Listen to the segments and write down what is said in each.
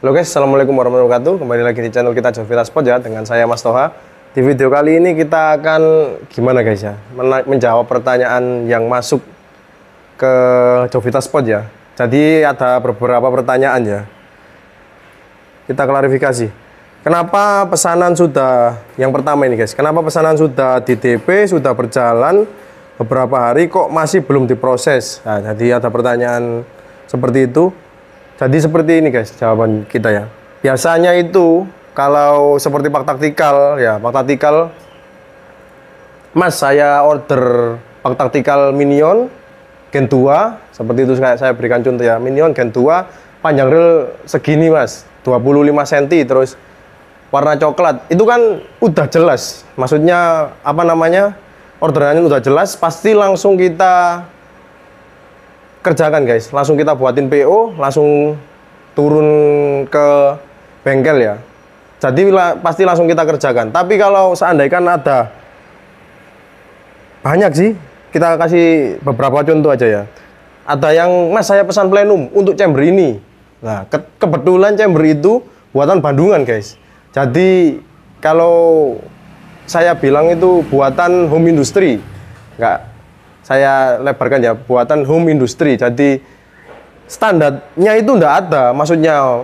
Halo guys, assalamualaikum warahmatullahi wabarakatuh. Kembali lagi di channel kita Jovita Sport ya, dengan saya Mas Toha. Di video kali ini kita akan gimana guys ya, menjawab pertanyaan yang masuk ke Jovita Sport ya. Jadi ada beberapa pertanyaan ya. Kita klarifikasi. Kenapa pesanan sudah, yang pertama ini guys, kenapa pesanan sudah di DP, sudah berjalan beberapa hari kok masih belum diproses? Nah, jadi ada pertanyaan seperti itu. Jadi seperti ini guys jawaban kita ya. Biasanya itu kalau seperti pak taktikal ya, pak taktikal, Mas saya order pak taktikal Minion Gen 2, seperti itu saya berikan contoh ya. Minion Gen 2 panjang reel segini Mas, 25 cm, terus warna coklat. Itu kan udah jelas, maksudnya apa namanya, orderannya udah jelas, pasti langsung kita kerjakan guys, langsung kita buatin PO, langsung turun ke bengkel ya. Jadi pasti langsung kita kerjakan. Tapi kalau seandainya ada banyak sih, kita kasih beberapa contoh aja ya. Ada yang, Mas saya pesan plenum untuk chamber ini. Nah, kebetulan chamber itu buatan Bandungan guys. Jadi kalau saya bilang itu buatan home industry, enggak, saya lebarkan ya, buatan home industry. Jadi standarnya itu enggak ada, maksudnya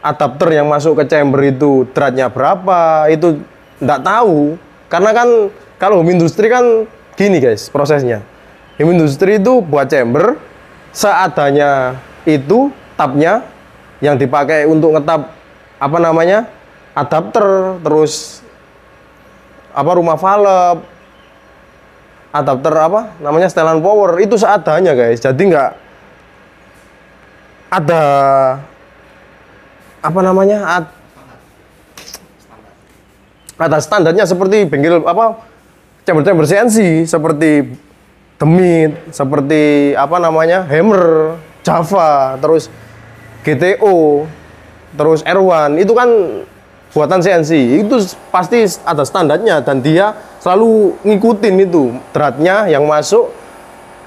adapter yang masuk ke chamber itu dratnya berapa, itu enggak tahu. Karena kan kalau home industry kan gini guys prosesnya. Home industry itu buat chamber, seadanya itu tabnya yang dipakai untuk ngetap apa namanya, adapter, terus apa rumah valve, adapter apa namanya, setelan power, itu seadanya guys. Jadi nggak ada apa namanya, ada standarnya seperti bengkel apa, chamber CNC, seperti Demit, seperti apa namanya, Hammer, Java, terus GTO, terus R1, itu kan buatan CNC. Itu pasti ada standarnya dan dia selalu ngikutin itu dratnya yang masuk.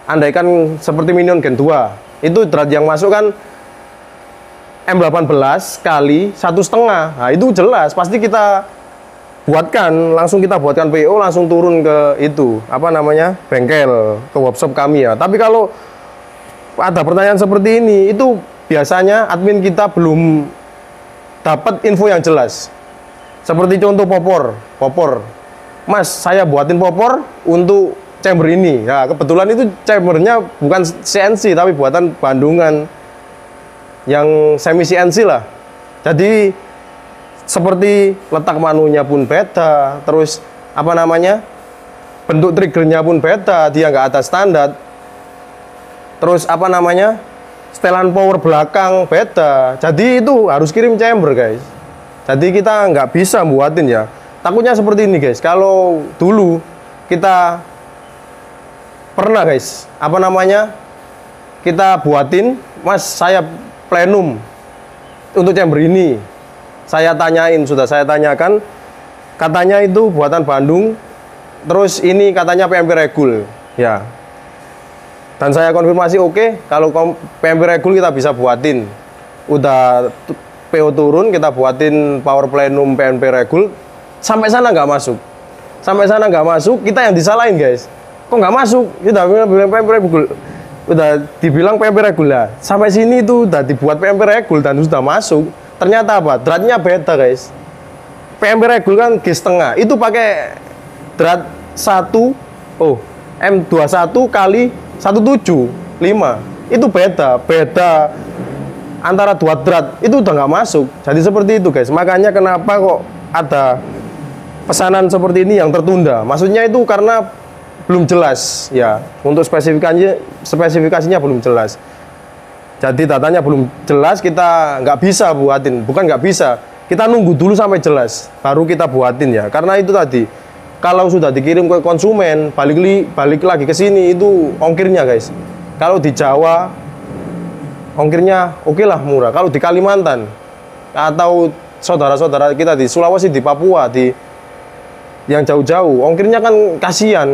Andaikan seperti Minion Gen 2, itu drat yang masuk kan M18 kali 1,5. Nah, itu jelas pasti kita buatkan, langsung kita buatkan PO, langsung turun ke itu apa namanya, bengkel, ke workshop kami ya. Tapi kalau ada pertanyaan seperti ini, itu biasanya admin kita belum dapat info yang jelas. Seperti contoh popor, Mas saya buatin popor untuk chamber ini ya, kebetulan itu chambernya bukan CNC tapi buatan Bandungan yang semi CNC lah. Jadi seperti letak manunya pun beda, terus apa namanya, bentuk triggernya pun beda, dia nggak ada standar. Terus apa namanya, setelan power belakang beda. Jadi itu harus kirim chamber guys. Jadi kita nggak bisa buatin ya. Takutnya seperti ini guys. Kalau dulu kita pernah guys, apa namanya, kita buatin, Mas saya plenum untuk chamber ini. Saya tanyain, sudah saya tanyakan, katanya itu buatan Bandung. Terus ini katanya PMP Regul ya. Dan saya konfirmasi oke, kalau PMP Regul kita bisa buatin. Udah PO turun, kita buatin power plenum PMP Regul. Sampai sana nggak masuk. Sampai sana nggak masuk, kita yang disalahin guys. Kok nggak masuk? Udah bilang PMP Regul, udah dibilang PMP Regul lah. Sampai sini itu udah dibuat PMP Regul dan sudah masuk. Ternyata apa? Dratnya beda guys. PMP Regul kan G setengah, itu pakai drat 1, M21 kali 175, itu beda antara dua drat, itu udah nggak masuk. Jadi seperti itu guys. Makanya kenapa kok ada pesanan seperti ini yang tertunda, maksudnya itu karena belum jelas ya, untuk spesifikasinya belum jelas. Jadi datanya belum jelas, kita nggak bisa buatin. Bukan nggak bisa, kita nunggu dulu sampai jelas baru kita buatin ya. Karena itu tadi, kalau sudah dikirim ke konsumen, balik lagi ke sini, itu ongkirnya guys. Kalau di Jawa ongkirnya oke lah, murah. Kalau di Kalimantan atau saudara-saudara kita di Sulawesi, di Papua, di yang jauh-jauh, ongkirnya kan kasihan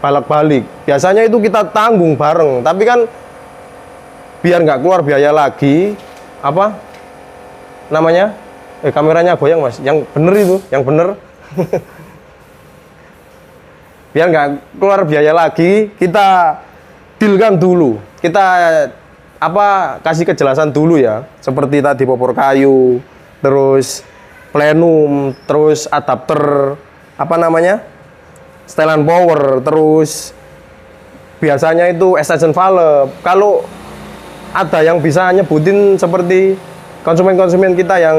balik-balik. Biasanya itu kita tanggung bareng, tapi kan biar nggak keluar biaya lagi, apa, namanya? Kameranya goyang mas, yang bener itu, yang bener. Biar nggak keluar biaya lagi, kita dealkan dulu. Kita kasih kejelasan dulu ya, seperti tadi popor kayu, terus plenum, terus adapter, setelan power, terus biasanya itu extension valve. Kalau ada yang bisa nyebutin seperti konsumen-konsumen kita yang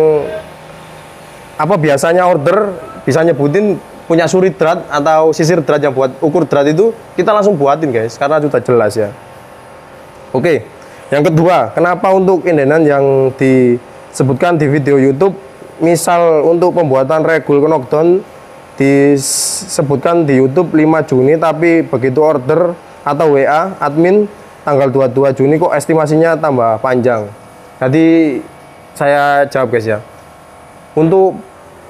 biasanya order bisa nyebutin punya suri drat atau sisir drat yang buat ukur drat itu, kita langsung buatin guys, karena sudah jelas ya. Oke, yang kedua, kenapa untuk indenan yang disebutkan di video YouTube, misal untuk pembuatan regul knockdown disebutkan di YouTube 5 Juni, tapi begitu order atau WA admin tanggal 22 Juni kok estimasinya tambah panjang. Jadi saya jawab guys ya, untuk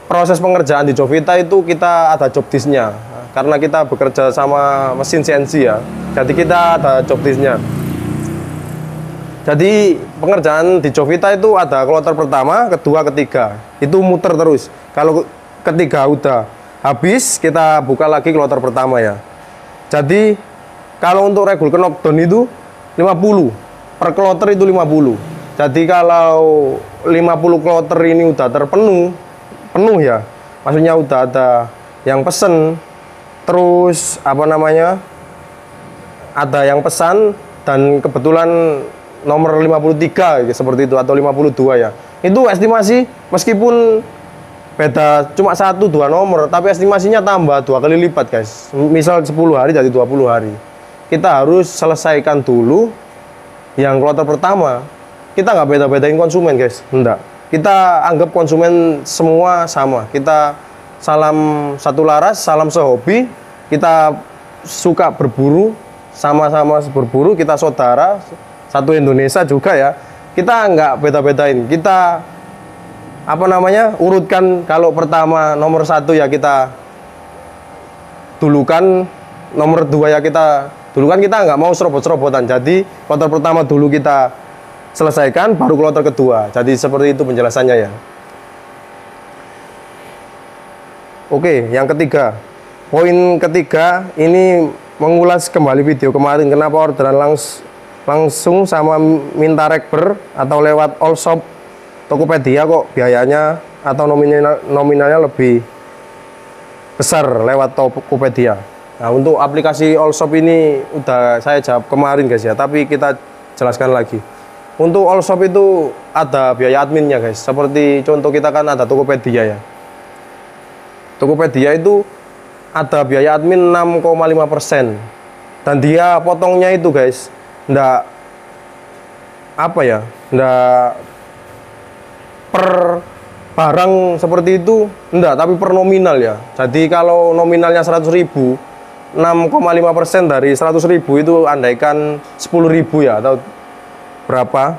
proses pengerjaan di Jovita itu kita ada job disknya, karena kita bekerja sama mesin CNC ya, jadi kita ada job disknya. Jadi pengerjaan di Jovita itu ada kloter pertama, kedua, ketiga, itu muter terus. Kalau ketiga udah habis, kita buka lagi kloter pertama ya. Jadi kalau untuk regul knockdown itu 50 per kloter, itu 50. Jadi kalau 50 kloter ini udah penuh ya, maksudnya udah ada yang pesen, terus ada yang pesan dan kebetulan nomor 53 seperti itu, atau 52 ya, itu estimasi meskipun beda cuma 1-2 nomor, tapi estimasinya tambah 2 kali lipat guys. Misal 10 hari jadi 20 hari. Kita harus selesaikan dulu yang kloter pertama. Kita nggak beda-bedain konsumen guys, enggak. Kita anggap konsumen semua sama. Kita salam satu laras, salam sehobi. Kita suka berburu, sama-sama berburu. Kita saudara, satu Indonesia juga ya. Kita nggak beda-bedain. Kita urutkan. Kalau pertama nomor 1 ya kita dulukan, nomor 2 ya kita dulukan. Kita nggak mau serobot-serobotan. Jadi kloter pertama dulu kita selesaikan, baru kloter kedua. Jadi seperti itu penjelasannya ya. Oke, yang ketiga, poin ketiga ini mengulas kembali video kemarin, kenapa orderan langsung sama minta rekber atau lewat all shop Tokopedia kok biayanya atau nominalnya lebih besar lewat Tokopedia. Nah, untuk aplikasi all shop ini udah saya jawab kemarin guys ya, tapi kita jelaskan lagi. Untuk all shop itu ada biaya adminnya guys. Seperti contoh kita kan ada Tokopedia ya. Tokopedia itu ada biaya admin 6,5%. Dan dia potongnya itu guys, ndak per barang seperti itu, ndak, tapi per nominal ya. Jadi kalau nominalnya 100.000, 6,5% dari 100.000 itu andaikan 10.000 ya, atau berapa,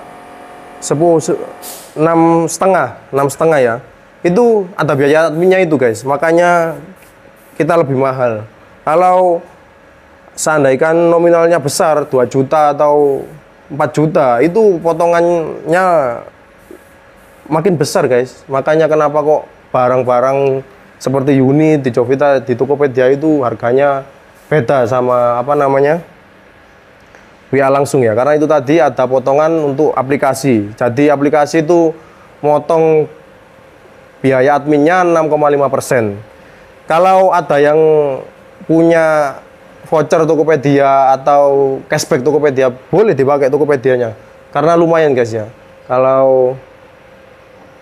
6,5 ya, itu ada biaya adminnya itu guys, makanya kita lebih mahal. Kalau seandainya nominalnya besar 2 juta atau 4 juta, itu potongannya makin besar guys. Makanya kenapa kok barang-barang seperti unit di Jovita, di Tokopedia itu harganya beda sama WA langsung ya, karena itu tadi ada potongan untuk aplikasi. Jadi aplikasi itu motong biaya adminnya 6,5%. Kalau ada yang punya voucher Tokopedia atau cashback Tokopedia, boleh dipakai Tokopedianya, karena lumayan guys ya. Kalau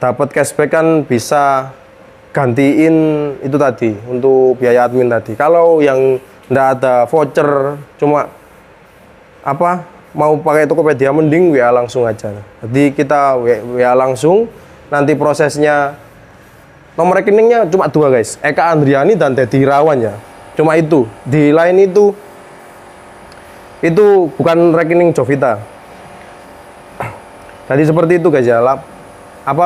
dapat cashback kan bisa gantiin itu tadi untuk biaya admin tadi. Kalau yang enggak ada voucher, cuma mau pakai Tokopedia, mending WA langsung aja. Jadi kita WA langsung, nanti prosesnya nomor rekeningnya cuma 2 guys, Eka Andriani dan Dedi Irawan ya. Cuma itu, di lain itu bukan rekening Jovita. Jadi seperti itu guys ya.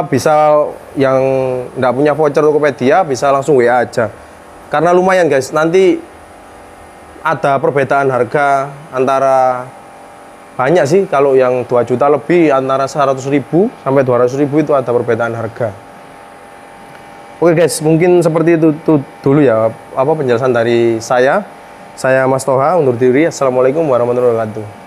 Bisa yang nggak punya voucher Tokopedia bisa langsung WA aja, karena lumayan guys. Nanti ada perbedaan harga antara banyak sih. Kalau yang 2 juta lebih antara 100.000 sampai 200.000 itu ada perbedaan harga. Oke guys, mungkin seperti itu dulu ya apa penjelasan dari saya. Saya Mas Toha undur diri. Assalamualaikum warahmatullahi wabarakatuh.